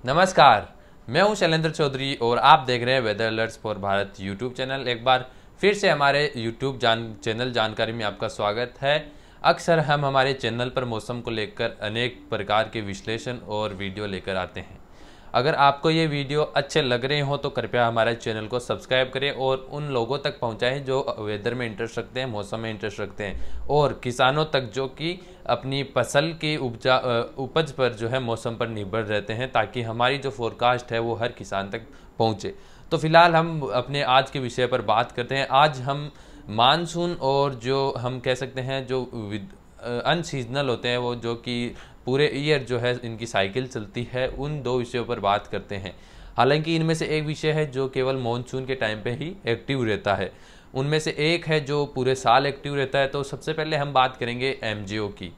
नमस्कार। मैं हूं शैलेंद्र चौधरी और आप देख रहे हैं weather alerts for Bharat YouTube channel. एक बार फिर से हमारे यूट्यूब चैनल जानकारी में आपका स्वागत है। अक्सर हम हमारे चैनल पर मौसम को लेकर अनेक प्रकार के विश्लेषण और वीडियो लेकर आते हैं। अगर आपको ये वीडियो अच्छे लग रहे हो तो कृपया हमारे चैनल को सब्सक्राइब करें और उन लोगों तक पहुंचाएं जो वेदर में इंटरेस्ट रखते हैं, मौसम में इंटरेस्ट रखते हैं, और किसानों तक जो कि अपनी फसल की उपज पर जो है मौसम पर निर्भर रहते हैं, ताकि हमारी जो फोरकास्ट है वो हर किसान तक पहुंचे। तो फिलहाल हम अपने आज के विषय पर बात करते हैं। आज हम मानसून और जो हम कह सकते हैं जो अनसीजनल होते हैं, वो जो कि पूरे ईयर जो है इनकी साइकिल चलती है, उन दो विषयों पर बात करते हैं। हालांकि इनमें से एक विषय है जो केवल मानसून के टाइम पे ही एक्टिव रहता है, उनमें से एक है जो पूरे साल एक्टिव रहता है। तो सबसे पहले हम बात करेंगे एमजीओ की।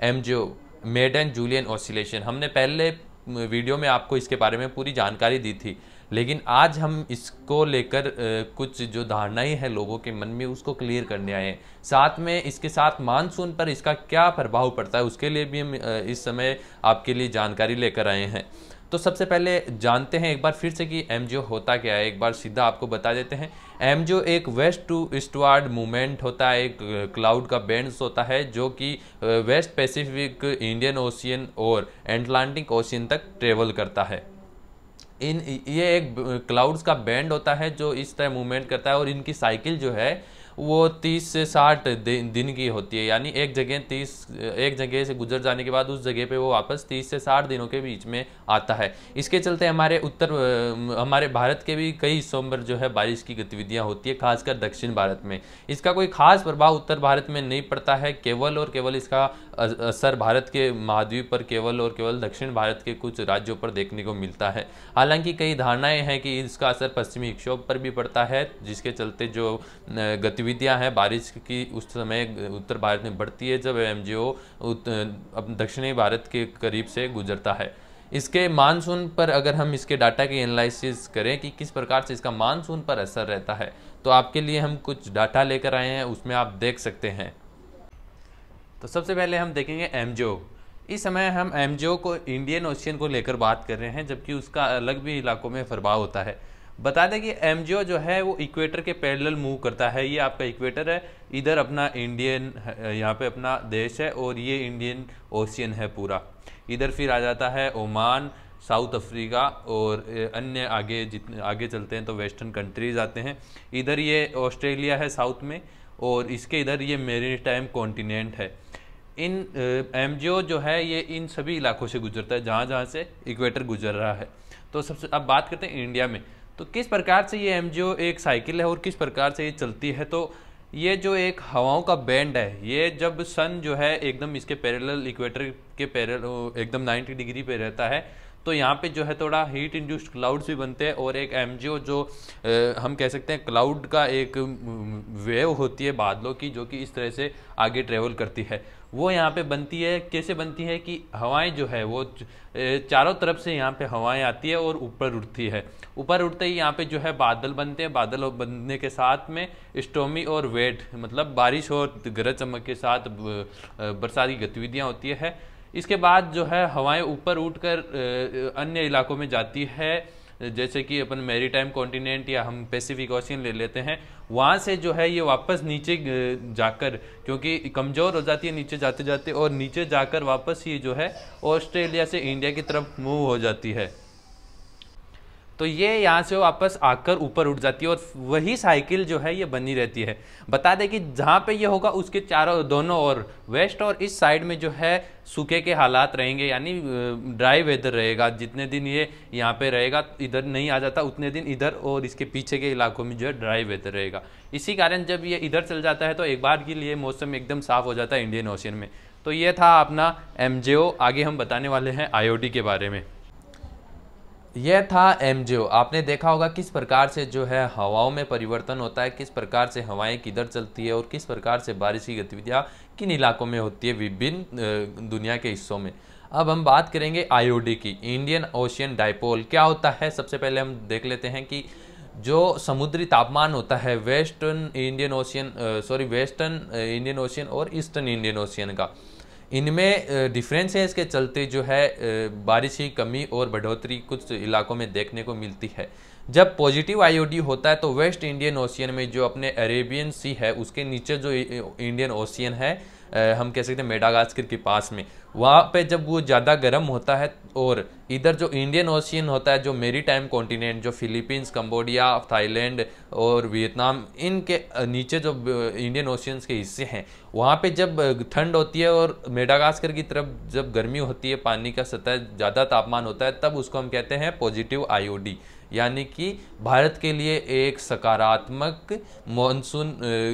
एमजीओ, मेडन जूलियन ऑसिलेशन, हमने पहले वीडियो में आपको इसके बारे में पूरी जानकारी दी थी, लेकिन आज हम इसको लेकर कुछ जो धारणाएं हैं लोगों के मन में उसको क्लियर करने आए हैं। साथ में इसके साथ मानसून पर इसका क्या प्रभाव पड़ता है उसके लिए भी हम इस समय आपके लिए जानकारी लेकर आए हैं। तो सबसे पहले जानते हैं एक बार फिर से कि एमजीओ होता क्या है। एक बार सीधा आपको बता देते हैं। एमजीओ एक वेस्ट टू ईस्टवार्ड मूवमेंट होता है, एक क्लाउड का बैंड्स होता है जो कि वेस्ट पैसिफिक, इंडियन ओशियन और एटलांटिक ओशियन तक ट्रेवल करता है। ये एक क्लाउड्स का बैंड होता है जो इस तरह मूवमेंट करता है, और इनकी साइकिल जो है वो 30 से 60 दिन की होती है। यानी एक जगह से गुजर जाने के बाद उस जगह पे वो वापस 30 से 60 दिनों के बीच में आता है। इसके चलते हमारे भारत के भी कई हिस्सों पर जो है बारिश की गतिविधियां होती है, खासकर दक्षिण भारत में। इसका कोई खास प्रभाव उत्तर भारत में नहीं पड़ता है, केवल और केवल इसका असर भारत के महाद्वीप पर केवल और केवल दक्षिण भारत के कुछ राज्यों पर देखने को मिलता है। हालांकि कई धारणाएं हैं कि इसका असर पश्चिमी विक्षोभ पर भी पड़ता है, जिसके चलते जो गतिविधियां हैं बारिश की उस समय उत्तर भारत में बढ़ती है जब एमजीओ दक्षिणी भारत के करीब से गुजरता है। इसके मानसून पर अगर हम इसके डाटा की एनालिसिस करें कि किस प्रकार से इसका मानसून पर असर रहता है, तो आपके लिए हम कुछ डाटा लेकर आए हैं, उसमें आप देख सकते हैं। तो सबसे पहले हम देखेंगे एमजीओ। इस समय हम एमजीओ को इंडियन ओशियन को लेकर बात कर रहे हैं, जबकि उसका अलग भी इलाकों में प्रभाव होता है। बता दें कि एमजीओ जो है वो इक्वेटर के पैरेलल मूव करता है। ये आपका इक्वेटर है, इधर अपना इंडियन, यहाँ पे अपना देश है, और ये इंडियन ओशियन है पूरा। इधर फिर आ जाता है ओमान, साउथ अफ्रीका और अन्य जितने आगे चलते हैं तो वेस्टर्न कंट्रीज आते हैं। इधर ये ऑस्ट्रेलिया है साउथ में, और इसके इधर ये मेरीटाइम कॉन्टिनेंट है। इन एमजीओ जो है ये इन सभी इलाकों से गुजरता है जहाँ जहाँ से इक्वेटर गुजर रहा है। तो सबसे अब बात करते हैं इंडिया में, तो किस प्रकार से ये एमजीओ एक साइकिल है और किस प्रकार से ये चलती है। तो ये जो एक हवाओं का बैंड है, ये जब सन जो है एकदम इसके पैरेलल, इक्वेटर के पैरेलल एकदम 90 डिग्री पे रहता है, तो यहाँ पे जो है थोड़ा हीट इंड्यूस्ड क्लाउड्स भी बनते हैं, और एक एमजीओ जो हम कह सकते हैं क्लाउड का एक वेव होती है बादलों की, जो कि इस तरह से आगे ट्रेवल करती है, वो यहाँ पे बनती है। कैसे बनती है कि हवाएं जो है वो चारों तरफ से यहाँ पे हवाएं आती है और ऊपर उड़ती है। ऊपर उड़ते ही यहाँ पे जो है बादल बनते हैं। बादल बनने के साथ में स्टॉर्मी और वेट, मतलब बारिश और गरज चमक के साथ बरसात की गतिविधियाँ होती है। इसके बाद जो है हवाएं ऊपर उठकर अन्य इलाकों में जाती है, जैसे कि अपन मैरीटाइम कॉन्टिनेंट या हम पैसिफिक ओशियन ले लेते हैं। वहाँ से जो है ये वापस नीचे जाकर, क्योंकि कमज़ोर हो जाती है नीचे जाते जाते, और नीचे जाकर वापस ये जो है ऑस्ट्रेलिया से इंडिया की तरफ मूव हो जाती है। तो ये यहाँ से वापस आकर ऊपर उठ जाती है, और वही साइकिल जो है ये बनी रहती है। बता दें कि जहाँ पे ये होगा उसके दोनों ओर, वेस्ट और इस साइड में जो है सूखे के हालात रहेंगे, यानी ड्राई वेदर रहेगा। जितने दिन ये यहाँ पे रहेगा, इधर नहीं आ जाता, उतने दिन इधर और इसके पीछे के इलाकों में जो है ड्राई वेदर रहेगा। इसी कारण जब ये इधर चल जाता है तो एक बार के लिए मौसम एकदम साफ हो जाता है इंडियन ओशियन में। तो ये था अपना एमजीओ। आगे हम बताने वाले हैं आईओडी के बारे में। यह था एमजीओ। आपने देखा होगा किस प्रकार से जो है हवाओं में परिवर्तन होता है, किस प्रकार से हवाएं किधर चलती है, और किस प्रकार से बारिश की गतिविधियां किन इलाकों में होती है विभिन्न दुनिया के हिस्सों में। अब हम बात करेंगे आईओडी की, इंडियन ओशियन डाइपोल। क्या होता है, सबसे पहले हम देख लेते हैं कि जो समुद्री तापमान होता है वेस्टर्न इंडियन ओशियन और ईस्टर्न इंडियन ओशियन का, इनमें डिफरेंसेस के चलते जो है बारिश की कमी और बढ़ोतरी कुछ इलाकों में देखने को मिलती है। जब पॉजिटिव आईओडी होता है तो वेस्ट इंडियन ओशियन में जो अपने अरेबियन सी है उसके नीचे जो इंडियन ओशियन है, हम कह सकते हैं मेडागास्कर के पास में, वहाँ पे जब वो ज़्यादा गर्म होता है और इधर जो इंडियन ओशियन होता है, जो मेरी टाइम कॉन्टिनेंट, जो फिलीपींस, कंबोडिया, थाईलैंड और वियतनाम, इनके नीचे जो इंडियन ओशियंस के हिस्से हैं, वहाँ पे जब ठंड होती है और मेडागास्कर की तरफ जब गर्मी होती है, पानी का सतह ज़्यादा तापमान होता है, तब उसको हम कहते हैं पॉजिटिव आईओडी। यानी कि भारत के लिए एक सकारात्मक मॉनसून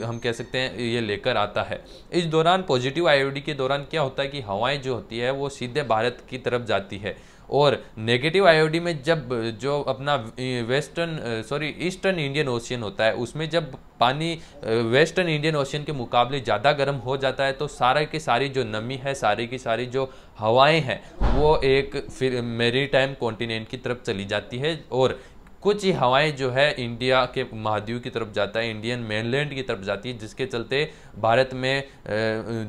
हम कह सकते हैं ये लेकर आता है। इस दौरान पॉजिटिव आईओडी के दौरान क्या होता है कि हवाएं जो होती है वो सीधे भारत की तरफ जाती है, और नेगेटिव आईओडी में जब जो अपना ईस्टर्न इंडियन ओशियन होता है उसमें जब पानी वेस्टर्न इंडियन ओशियन के मुकाबले ज़्यादा गर्म हो जाता है तो सारा की सारी जो नमी है, सारी की सारी जो हवाएं हैं वो एक फिर मेरी टाइम कॉन्टिनेंट की तरफ चली जाती है, और कुछ ही हवाएं जो है इंडिया के महाद्वीप की तरफ जाता है, इंडियन मेनलैंड की तरफ जाती है, जिसके चलते भारत में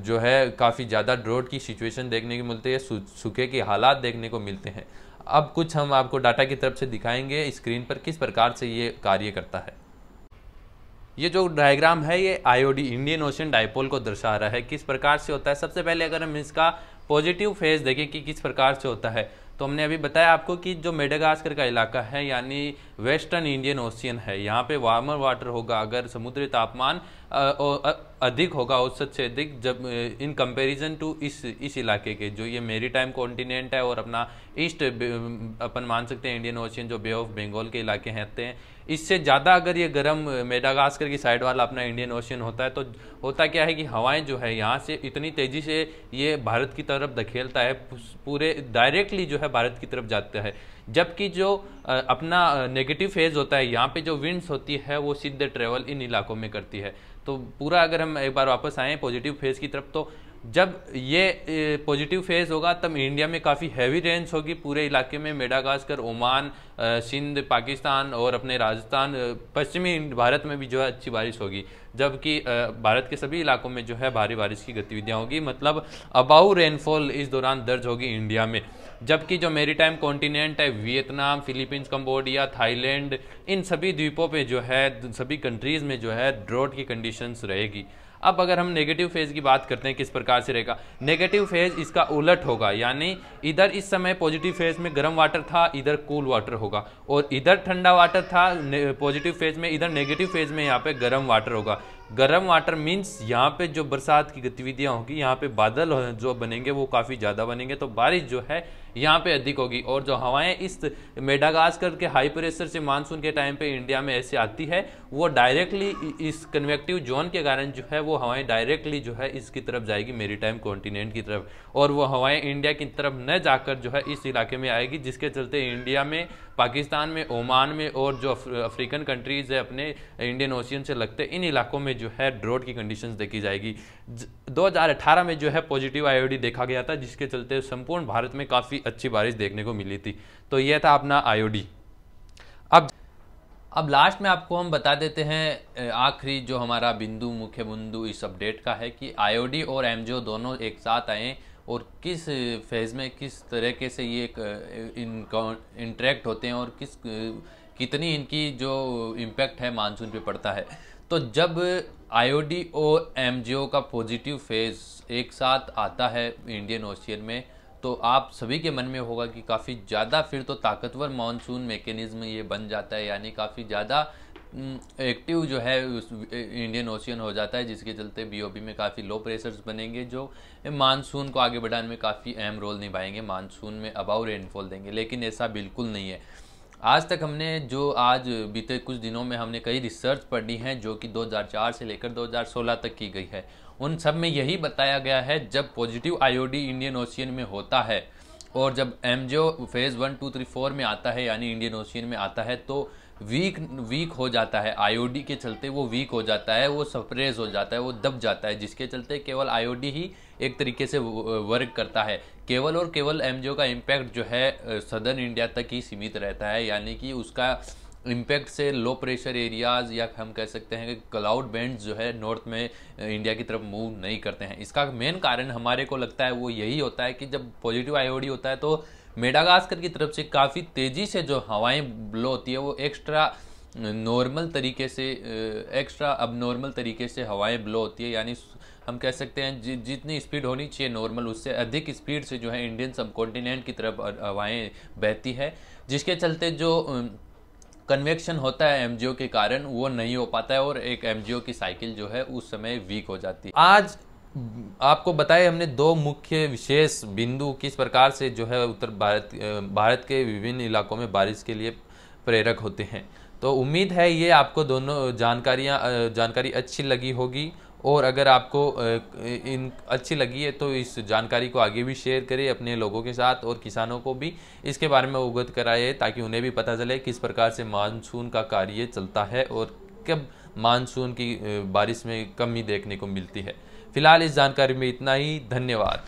जो है काफ़ी ज़्यादा ड्रॉट की सिचुएशन देखने को मिलती है, सूखे के हालात देखने को मिलते हैं। अब कुछ हम आपको डाटा की तरफ से दिखाएंगे स्क्रीन पर किस प्रकार से ये कार्य करता है। ये जो डायग्राम है ये आईओडी इंडियन ओशियन डाइपोल को दर्शा रहा है, किस प्रकार से होता है। सबसे पहले अगर हम इसका पॉजिटिव फेज देखें कि किस प्रकार से होता है, तो हमने अभी बताया आपको कि जो मेडागास्कर का इलाका है यानी वेस्टर्न इंडियन ओशियन है, यहाँ पे वार्मर वाटर होगा अगर समुद्री तापमान अधिक होगा औसत से अधिक, जब इन कंपैरिजन टू इस इलाके के जो ये मेरी टाइम कॉन्टिनेंट है और अपना ईस्ट अपन मान सकते हैं इंडियन ओशियन जो बे ऑफ बंगाल के इलाके हैं, इससे ज़्यादा अगर ये गर्म मेडागास्कर की साइड वाला अपना इंडियन ओशियन होता है तो होता क्या है कि हवाएं जो है यहाँ से इतनी तेज़ी से ये भारत की तरफ धकेलता है, पूरे डायरेक्टली जो है भारत की तरफ जाता है, जबकि जो अपना नेगेटिव फेज होता है यहाँ पे जो विंड्स होती है वो सीधे ट्रेवल इन इलाकों में करती है। तो पूरा अगर हम एक बार वापस आएँ पॉजिटिव फेज की तरफ, तो जब ये पॉजिटिव फेज होगा तब इंडिया में काफ़ी हैवी रेंज होगी पूरे इलाके में, मेडागास्कर, ओमान, सिंध, पाकिस्तान और अपने राजस्थान, पश्चिमी भारत में भी जो है अच्छी बारिश होगी, जबकि भारत के सभी इलाकों में जो है भारी बारिश की गतिविधियां होगी, मतलब अबाउ रेनफॉल इस दौरान दर्ज होगी इंडिया में। जबकि जो मेरी टाइम कॉन्टिनेंट है वियतनाम, फिलीपींस, कंबोडिया, थाईलैंड, इन सभी द्वीपों पे जो है, सभी कंट्रीज़ में जो है ड्रॉट की कंडीशंस रहेगी। अब अगर हम नेगेटिव फेज की बात करते हैं किस प्रकार से रहेगा, नेगेटिव फेज इसका उलट होगा, यानी इधर इस समय पॉजिटिव फेज में गर्म वाटर था, इधर कूल वाटर होगा, और इधर ठंडा वाटर था पॉजिटिव फेज में, इधर नेगेटिव फेज में यहाँ पे गर्म वाटर होगा। गर्म वाटर मीन्स यहाँ पे जो बरसात की गतिविधियाँ होगी, यहाँ पे बादल जो बनेंगे वो काफ़ी ज़्यादा बनेंगे, तो बारिश जो है यहाँ पे अधिक होगी, और जो हवाएं इस मेडागास्कर के हाई प्रेशर से मानसून के टाइम पे इंडिया में ऐसे आती है वो डायरेक्टली इस कन्वेक्टिव जोन के कारण जो है वो हवाएं डायरेक्टली जो है इसकी तरफ जाएगी, मेरी टाइम कॉन्टिनेंट की तरफ, और वो हवाएं इंडिया की तरफ न जाकर जो है इस इलाके में आएगी, जिसके चलते इंडिया में, पाकिस्तान में, ओमान में और जो अफ्रीकन कंट्रीज़ है अपने इंडियन ओशियन से लगते इन इलाकों में जो है ड्रॉट की कंडीशंस देखी जाएगी। 2018 में जो है पॉजिटिव आईओडी देखा गया था, जिसके चलते संपूर्ण भारत में काफ़ी अच्छी बारिश देखने को मिली थी। तो यह था अपना आईओडी। अब लास्ट में आपको हम बता देते हैं आखिरी जो हमारा मुख्य बिंदु इस अपडेट का है कि आईओडी और एमजीओ दोनों एक साथ आए और किस फेज़ में किस तरीके से ये इंटरेक्ट होते हैं और कितनी इनकी जो इम्पैक्ट है मानसून पे पड़ता है। तो जब आईओडी और एमजीओ का पॉजिटिव फेज़ एक साथ आता है इंडियन ओशियन में, तो आप सभी के मन में होगा कि काफ़ी ज़्यादा फिर तो ताकतवर मानसून मैकेनिज्म ये बन जाता है, यानी काफ़ी ज़्यादा एक्टिव जो है इंडियन ओशियन हो जाता है, जिसके चलते बीओबी में काफ़ी लो प्रेशर्स बनेंगे जो मानसून को आगे बढ़ाने में काफ़ी अहम रोल निभाएंगे, मानसून में अबाउ रेनफॉल देंगे। लेकिन ऐसा बिल्कुल नहीं है। आज तक हमने आज बीते कुछ दिनों में हमने कई रिसर्च पढ़ी हैं जो कि 2004 से लेकर 2016 तक की गई है, उन सब में यही बताया गया है जब पॉजिटिव आईओडी इंडियन ओशियन में होता है और जब एमजीओ फेज़ 1, 2, 3, 4 में आता है यानी इंडियन ओशियन में आता है तो वीक हो जाता है, आईओडी के चलते वो वीक हो जाता है, वो सप्रेस हो जाता है, वो दब जाता है, जिसके चलते केवल आईओडी ही एक तरीके से वर्क करता है। केवल और केवल एमजीओ का इम्पैक्ट जो है सदर्न इंडिया तक ही सीमित रहता है, यानी कि उसका इम्पैक्ट से लो प्रेशर एरियाज़ या हम कह सकते हैं कि क्लाउड बैंड्स जो है नॉर्थ में इंडिया की तरफ मूव नहीं करते हैं। इसका मेन कारण हमारे को लगता है वो यही होता है कि जब पॉजिटिव आईओडी होता है तो मेडागास्कर की तरफ से काफ़ी तेज़ी से जो हवाएं ब्लो होती है वो एक्स्ट्रा नॉर्मल तरीके से एक्स्ट्रा अब नॉर्मल तरीके से हवाएं ब्लो होती है, यानी हम कह सकते हैं जितनी स्पीड होनी चाहिए नॉर्मल उससे अधिक स्पीड से जो है इंडियन सब कॉन्टिनेंट की तरफ हवाएं बहती है, जिसके चलते जो कन्वेक्शन होता है एमजीओ के कारण वो नहीं हो पाता है और एक एमजीओ की साइकिल जो है उस समय वीक हो जाती है। आज आपको बताए हमने दो मुख्य विशेष बिंदु किस प्रकार से जो है उत्तर भारत के विभिन्न इलाकों में बारिश के लिए प्रेरक होते हैं। तो उम्मीद है ये आपको दोनों जानकारी अच्छी लगी होगी, और अगर आपको इन अच्छी लगी है तो इस जानकारी को आगे भी शेयर करें अपने लोगों के साथ, और किसानों को भी इसके बारे में अवगत कराए ताकि उन्हें भी पता चले किस प्रकार से मानसून का कार्य चलता है और कब मानसून की बारिश में कमी देखने को मिलती है। फिलहाल इस जानकारी में इतना ही। धन्यवाद।